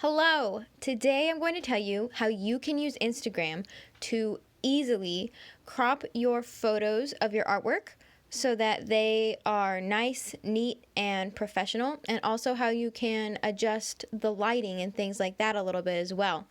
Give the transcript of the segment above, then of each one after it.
Hello! Today I'm going to tell you how you can use Instagram to easily crop your photos of your artwork so that they are nice, neat, and professional, and also how you can adjust the lighting and things like that a little bit as well.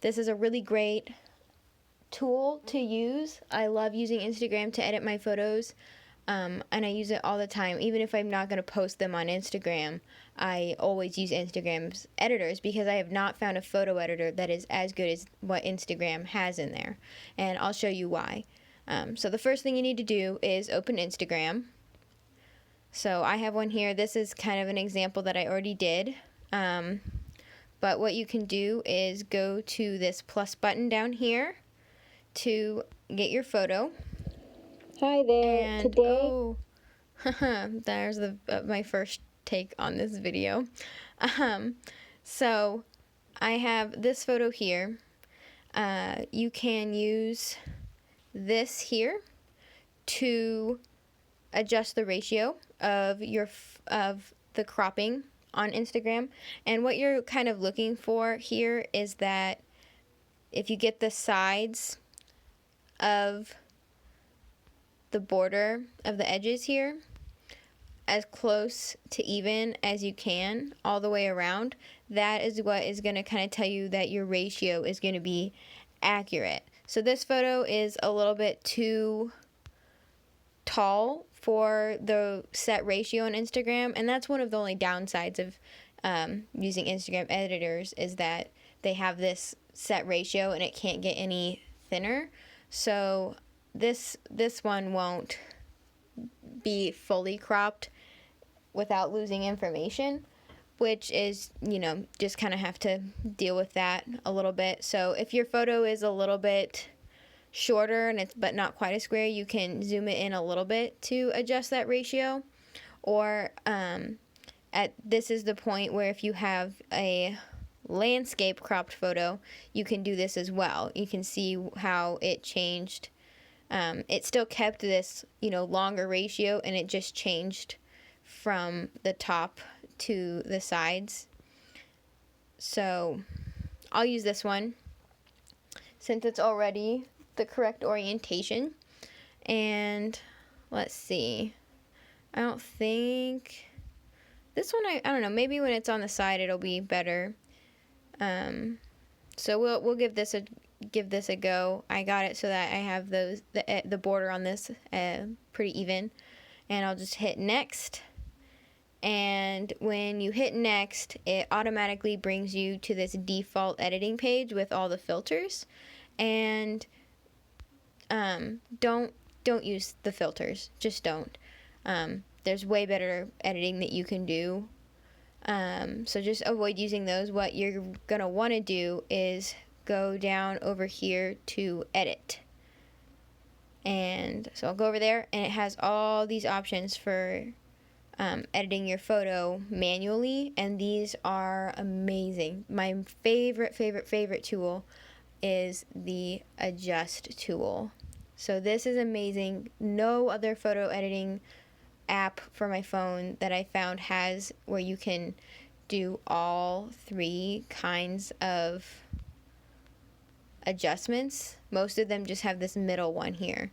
This is a really great tool to use. I love using Instagram to edit my photos. And I use it all the time. Even if I'm not going to post them on Instagram, I always use Instagram's editors because I have not found a photo editor that is as good as what Instagram has in there. And I'll show you why. So the first thing you need to do is open Instagram. So I have one here. This is kind of an example that I already did. But what you can do is go to this plus button down here to get your photo. Hi there. And there's my first take on this video. So I have this photo here. You can use this here to adjust the ratio of the cropping on Instagram. And what you're kind of looking for here is that if you get the sides of the border of the edges here as close to even as you can all the way around, that is what is going to kind of tell you that your ratio is going to be accurate. So this photo is a little bit too tall for the set ratio on Instagram, and that's one of the only downsides of using Instagram editors, is that they have this set ratio and it can't get any thinner. So this one won't be fully cropped without losing information, which is, just kind of have to deal with that a little bit. So if your photo is a little bit shorter but not quite a square, you can zoom it in a little bit to adjust that ratio. Or this is the point where if you have a landscape cropped photo, you can do this as well. You can see how it changed. It still kept this, longer ratio, and it just changed from the top to the sides. So I'll use this one since it's already the correct orientation. And let's see. I don't think this one, I don't know, maybe when it's on the side it'll be better. So we'll give this a go. I got it so that I have the border on this pretty even, and I'll just hit next. And when you hit next, it automatically brings you to this default editing page with all the filters. And don't use the filters. Just don't. There's way better editing that you can do. So just avoid using those. What you're gonna want to do is go down over here to edit. And so I'll go over there, and it has all these options for editing your photo manually, and these are amazing. My favorite tool is the adjust tool. So this is amazing. No other photo editing app for my phone that I found has where you can do all three kinds of adjustments. Most of them just have this middle one here.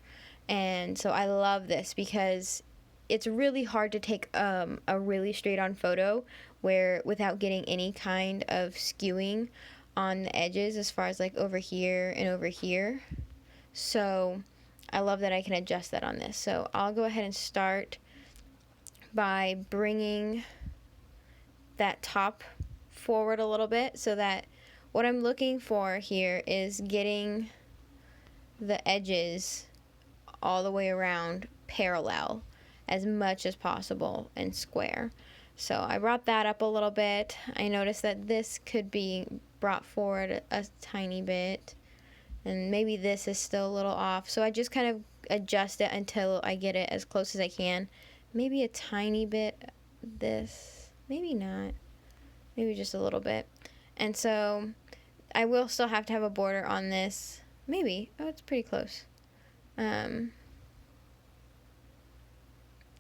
And so I love this because it's really hard to take a really straight on photo without getting any kind of skewing on the edges, as far as like over here and over here. So I love that I can adjust that on this. So I'll go ahead and start by bringing that top forward a little bit, so that what I'm looking for here is getting the edges all the way around parallel as much as possible and square. So I brought that up a little bit. I noticed that this could be brought forward a tiny bit, and maybe this is still a little off. So I just kind of adjust it until I get it as close as I can. Maybe a tiny bit this, maybe not, maybe just a little bit. And so I will still have to have a border on this. Maybe. Oh, it's pretty close.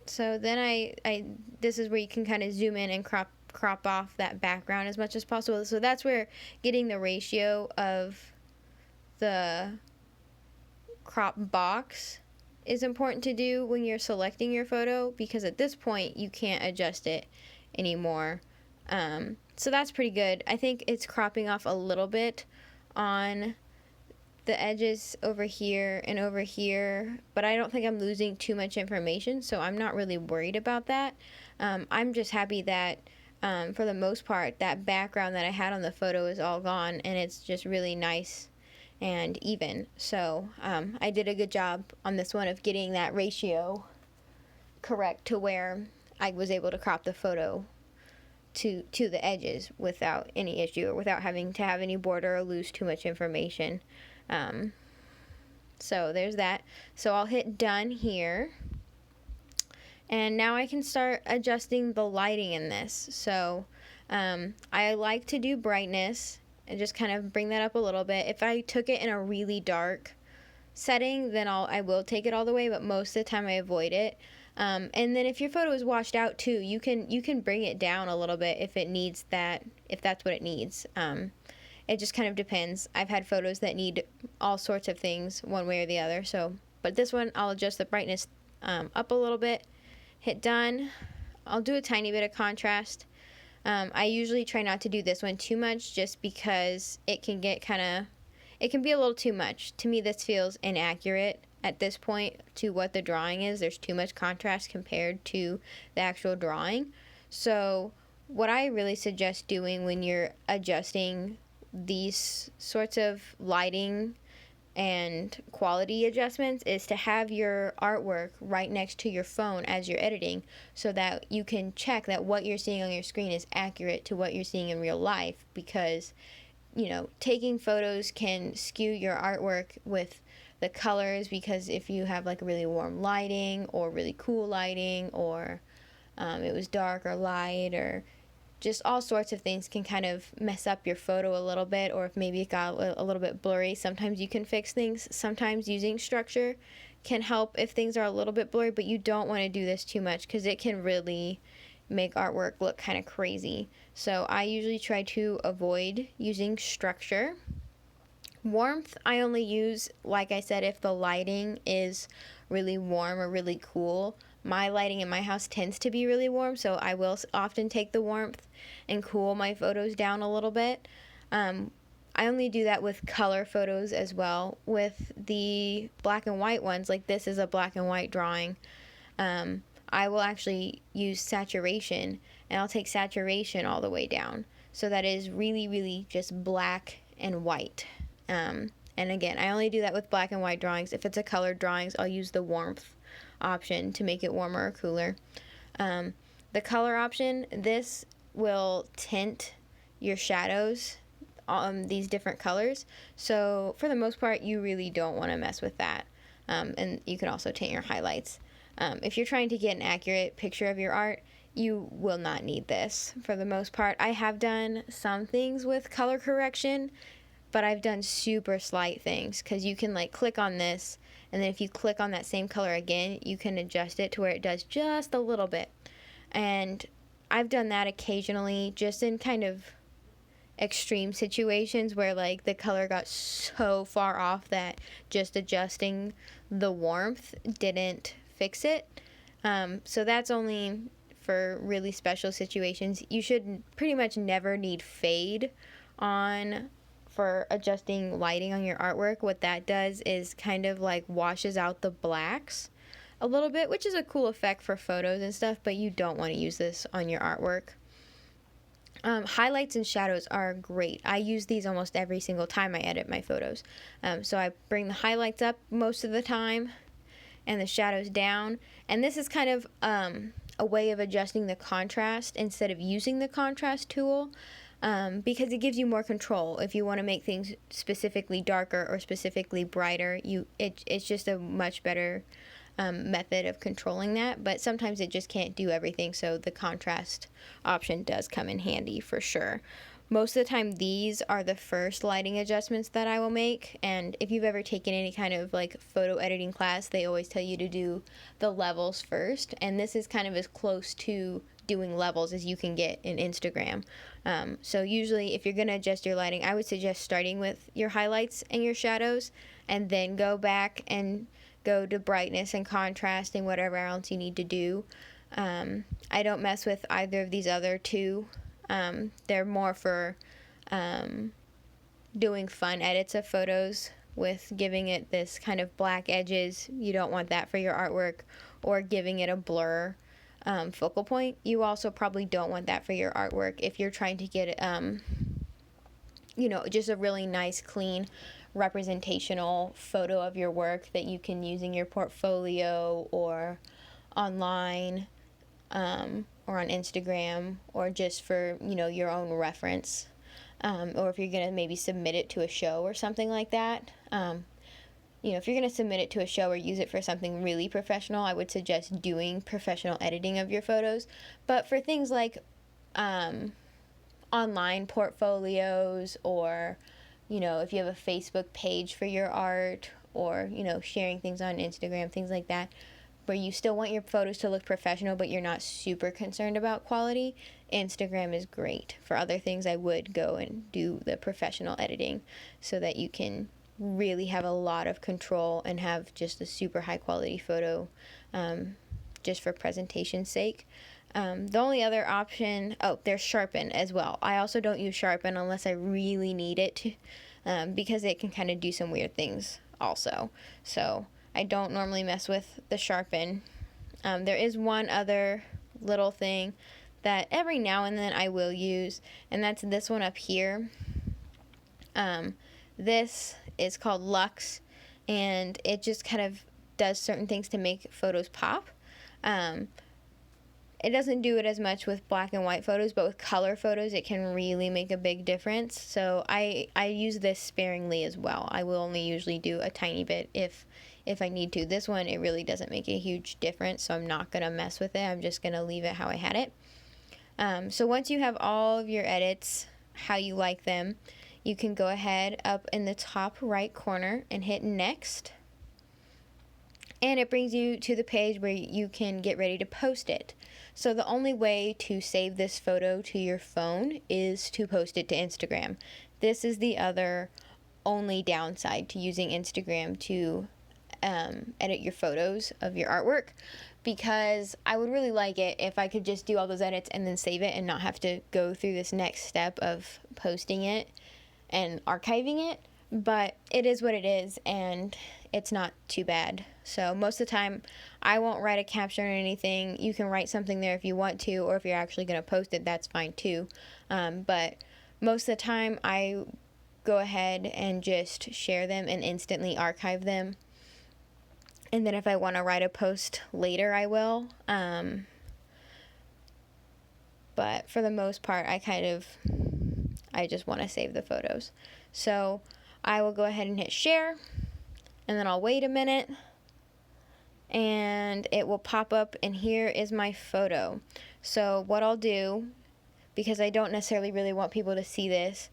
So then this is where you can kind of zoom in and crop crop off that background as much as possible. So that's where getting the ratio of the crop box is important to do when you're selecting your photo, because at this point you can't adjust it anymore. So that's pretty good. I think it's cropping off a little bit on the edges over here and over here, but I don't think I'm losing too much information, so I'm not really worried about that. I'm just happy that for the most part that background that I had on the photo is all gone, and it's just really nice and even. So I did a good job on this one of getting that ratio correct to where I was able to crop the photo to the edges without any issue, or without having to have any border or lose too much information. So there's that. So I'll hit done here, and now I can start adjusting the lighting in this. So I like to do brightness and just kind of bring that up a little bit. If I took it in a really dark setting, then I will take it all the way, but most of the time I avoid it. And then if your photo is washed out too, you can bring it down a little bit if it needs that, if that's what it needs. It just kind of depends. I've had photos that need all sorts of things one way or the other. So, but this one I'll adjust the brightness up a little bit. Hit done. I'll do a tiny bit of contrast. I usually try not to do this one too much, just because it can get it can be a little too much. To me, this feels inaccurate at this point to what the drawing is. There's too much contrast compared to the actual drawing. So what I really suggest doing when you're adjusting these sorts of lighting and quality adjustments is to have your artwork right next to your phone as you're editing, so that you can check that what you're seeing on your screen is accurate to what you're seeing in real life. Because taking photos can skew your artwork with the colors, because if you have like really warm lighting or really cool lighting, or it was dark or light, or just all sorts of things can kind of mess up your photo a little bit. Or if maybe it got a little bit blurry, sometimes you can fix things. Sometimes using structure can help if things are a little bit blurry, but you don't want to do this too much, because it can really make artwork look kind of crazy. So I usually try to avoid using structure. Warmth I only use, like I said, if the lighting is really warm or really cool. My lighting in my house tends to be really warm, so I will often take the warmth and cool my photos down a little bit. I only do that with color photos as well. With the black and white ones, like this is a black and white drawing, I will actually use saturation, and I'll take saturation all the way down, so that is really, really just black and white. And again, I only do that with black and white drawings. If it's a colored drawings, I'll use the warmth option to make it warmer or cooler. The color option, this will tint your shadows on these different colors. So for the most part, you really don't want to mess with that. And you can also tint your highlights. If you're trying to get an accurate picture of your art, you will not need this for the most part. I have done some things with color correction, but I've done super slight things, because you can like click on this, and then if you click on that same color again, you can adjust it to where it does just a little bit. And I've done that occasionally, just in kind of extreme situations where like the color got so far off that just adjusting the warmth didn't fix it. So that's only for really special situations. You should pretty much never need fade on for adjusting lighting on your artwork. What that does is kind of like washes out the blacks a little bit, which is a cool effect for photos and stuff, but you don't want to use this on your artwork. Highlights and shadows are great. I use these almost every single time I edit my photos. So I bring the highlights up most of the time and the shadows down. And this is kind of a way of adjusting the contrast instead of using the contrast tool. Because it gives you more control. If you want to make things specifically darker or specifically brighter, it's just a much better method of controlling that. But sometimes it just can't do everything, so the contrast option does come in handy for sure. Most of the time, these are the first lighting adjustments that I will make. And if you've ever taken any kind of like photo editing class, they always tell you to do the levels first. And this is kind of as close to doing levels as you can get in Instagram. So usually if you're going to adjust your lighting, I would suggest starting with your highlights and your shadows, and then go back and go to brightness and contrast and whatever else you need to do. I don't mess with either of these other two. They're more for doing fun edits of photos with giving it this kind of black edges. You don't want that for your artwork, or giving it a blur focal point. You also probably don't want that for your artwork if you're trying to get just a really nice, clean, representational photo of your work that you can use in your portfolio or online, or on Instagram, or just for your own reference, or if you're gonna maybe submit it to a show or something like that. If you're gonna submit it to a show or use it for something really professional, I would suggest doing professional editing of your photos. But for things like online portfolios, or if you have a Facebook page for your art, or sharing things on Instagram, things like that, where you still want your photos to look professional but you're not super concerned about quality, Instagram is great. For other things, I would go and do the professional editing so that you can really have a lot of control and have just a super high quality photo, just for presentation's sake. The only other option, there's Sharpen as well. I also don't use Sharpen unless I really need it to, because it can kind of do some weird things also. So I don't normally mess with the Sharpen. There is one other little thing that every now and then I will use, and that's this one up here. This is called Lux, and it just kind of does certain things to make photos pop. It doesn't do it as much with black and white photos, but with color photos it can really make a big difference. So I use this sparingly as well. I will only usually do a tiny bit if I need to. This one, it really doesn't make a huge difference, so I'm not going to mess with it. I'm just going to leave it how I had it. So once you have all of your edits how you like them, you can go ahead up in the top right corner and hit next. And it brings you to the page where you can get ready to post it. So the only way to save this photo to your phone is to post it to Instagram. This is the other only downside to using Instagram to edit your photos of your artwork, because I would really like it if I could just do all those edits and then save it and not have to go through this next step of posting it and archiving it. But it is what it is, and it's not too bad. So most of the time I won't write a caption or anything. You can write something there if you want to, or if you're actually going to post it, that's fine too. But most of the time I go ahead and just share them and instantly archive them. And then if I want to write a post later, I will. But for the most part, I just want to save the photos. So I will go ahead and hit share, and then I'll wait a minute, and it will pop up, and here is my photo. So what I'll do, because I don't necessarily really want people to see this,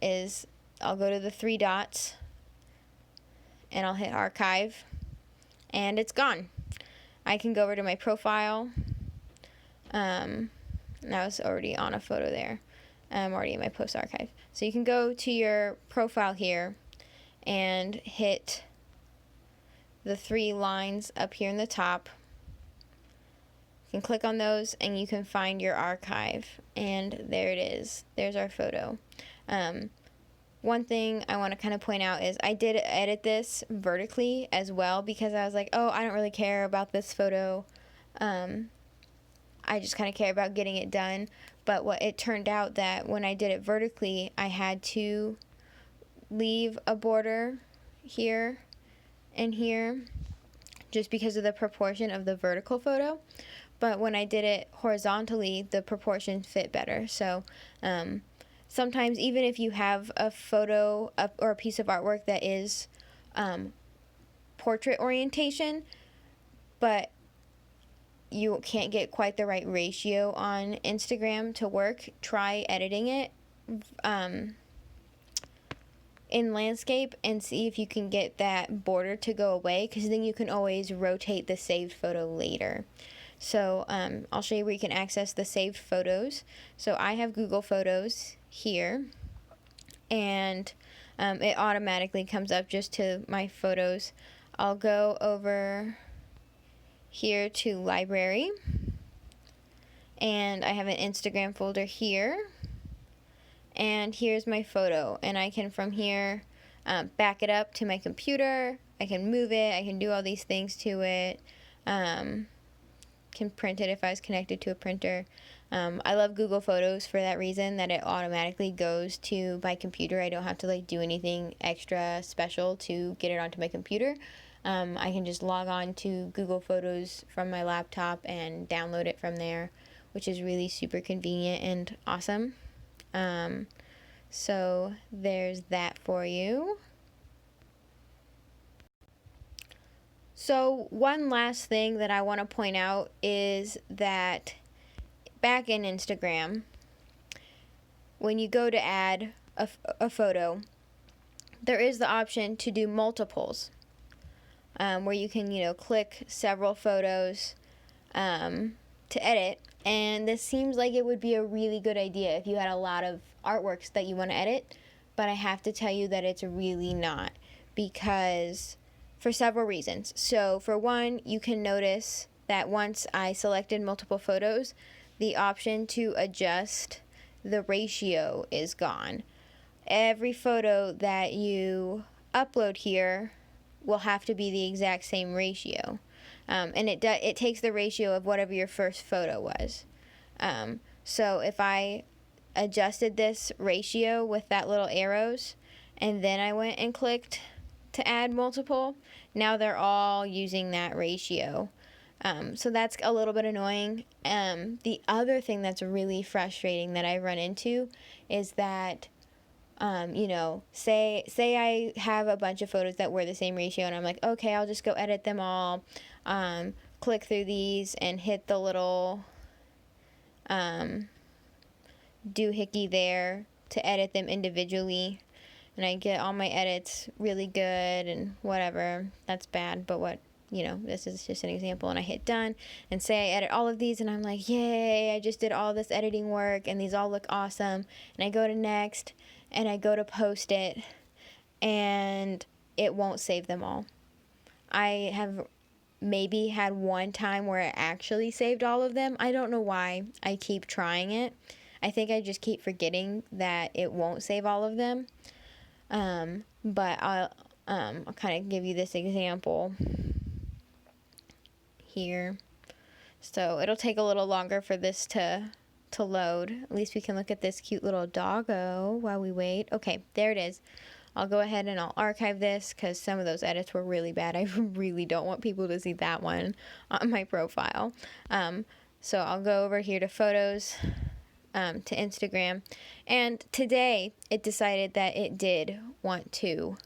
is I'll go to the three dots, and I'll hit archive, and it's gone. I can go over to my profile. I was already on a photo there. I'm already in my post archive. So you can go to your profile here and hit the three lines up here in the top. You can click on those and you can find your archive, and there it is. There's our photo. One thing I want to kind of point out is I did edit this vertically as well, because I was like, oh, I don't really care about this photo. I just kind of care about getting it done. But what it turned out that when I did it vertically, I had to leave a border here and here just because of the proportion of the vertical photo. But when I did it horizontally, the proportions fit better. So sometimes even if you have a photo or a piece of artwork that is portrait orientation, but you can't get quite the right ratio on Instagram to work, try editing it in landscape and see if you can get that border to go away, because then you can always rotate the saved photo later. So I'll show you where you can access the saved photos. So I have Google Photos here, and it automatically comes up just to my photos. I'll go over here to library, and I have an Instagram folder here, and here's my photo, and I can from here back it up to my computer. I can move it, I can do all these things to it, can print it if I was connected to a printer. I love Google Photos for that reason, that it automatically goes to my computer. I don't have to like do anything extra special to get it onto my computer. I can just log on to Google Photos from my laptop and download it from there, which is really super convenient and awesome. So there's that for you. So one last thing that I want to point out is that back in Instagram, when you go to add a photo, there is the option to do multiples, where you can, click several photos to edit. And this seems like it would be a really good idea if you had a lot of artworks that you want to edit, but I have to tell you that it's really not, because for several reasons. So for one, you can notice that once I selected multiple photos, the option to adjust the ratio is gone. Every photo that you upload here will have to be the exact same ratio. And it takes the ratio of whatever your first photo was. So if I adjusted this ratio with that little arrows, and then I went and clicked to add multiple, now they're all using that ratio. So that's a little bit annoying. The other thing that's really frustrating that I run into is that say I have a bunch of photos that were the same ratio, and I'm like, okay, I'll just go edit them all, click through these and hit the little doohickey there to edit them individually, and I get all my edits really good and whatever. That's bad, but this is just an example, and I hit done, and say I edit all of these, and I'm like, yay, I just did all this editing work, and these all look awesome, and I go to next, and I go to post it, and it won't save them all. I have maybe had one time where it actually saved all of them. I don't know why I keep trying it. I think I just keep forgetting that it won't save all of them. But I'll kind of give you this example here. So it'll take a little longer for this to load. At least we can look at this cute little doggo while we wait. Okay, there it is. I'll go ahead and I'll archive this because some of those edits were really bad. I really don't want people to see that one on my profile. So I'll go over here to photos, to Instagram, and today it decided that it did want to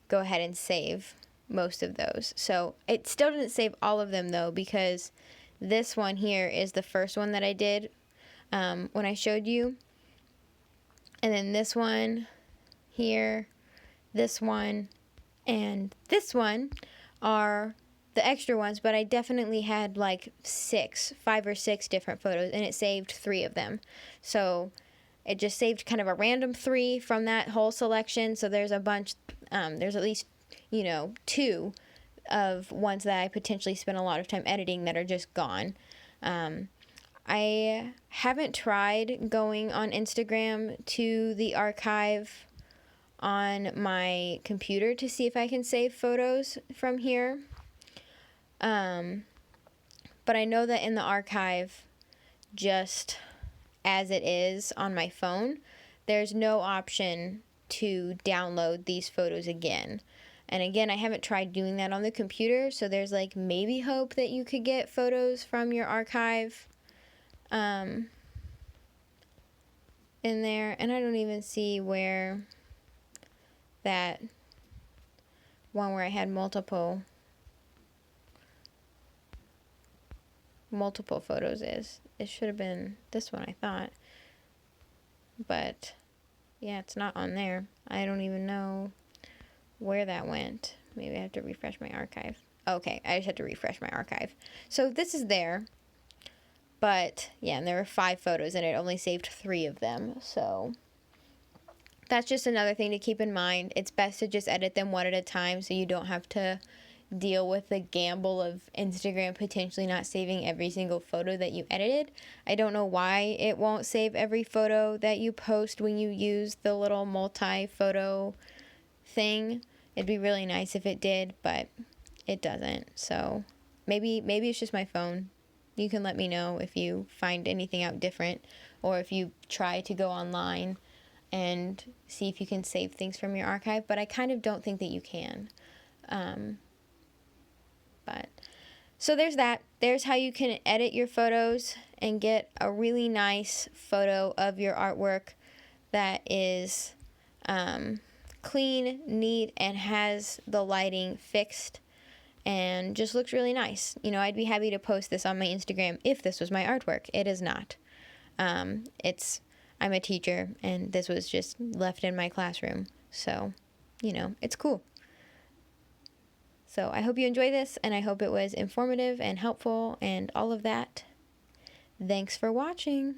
go ahead and save most of those. So it still didn't save all of them though, because this one here is the first one that I did when I showed you, and then this one here, this one, and this one are the extra ones, but I definitely had like 5 or 6 different photos, and it saved 3 of them. So it just saved kind of a random 3 from that whole selection. So there's a bunch, there's at least 2 of ones that I potentially spent a lot of time editing that are just gone. I haven't tried going on Instagram to the archive on my computer to see if I can save photos from here. But I know that in the archive, just as it is on my phone, there's no option to download these photos again. And again, I haven't tried doing that on the computer, so there's like maybe hope that you could get photos from your archive in there. And I don't even see where that one where I had multiple photos is. It should have been this one, I thought. But yeah, it's not on there. I don't even know where that went. Maybe I have to refresh my archive. Okay, I just have to refresh my archive. So this is there. But yeah, and there were 5 photos and it only saved 3 of them. So that's just another thing to keep in mind. It's best to just edit them one at a time so you don't have to deal with the gamble of Instagram potentially not saving every single photo that you edited. I don't know why it won't save every photo that you post when you use the little multi-photo thing. It'd be really nice if it did, but it doesn't. So maybe it's just my phone. You can let me know if you find anything out different, or if you try to go online and see if you can save things from your archive, but I kind of don't think that you can. But so there's that. There's how you can edit your photos and get a really nice photo of your artwork that is clean, neat, and has the lighting fixed and just looks really nice. You know, I'd be happy to post this on my Instagram if this was my artwork. It is not. I'm a teacher, and this was just left in my classroom. So, you know, it's cool. So I hope you enjoy this, and I hope it was informative and helpful and all of that. Thanks for watching.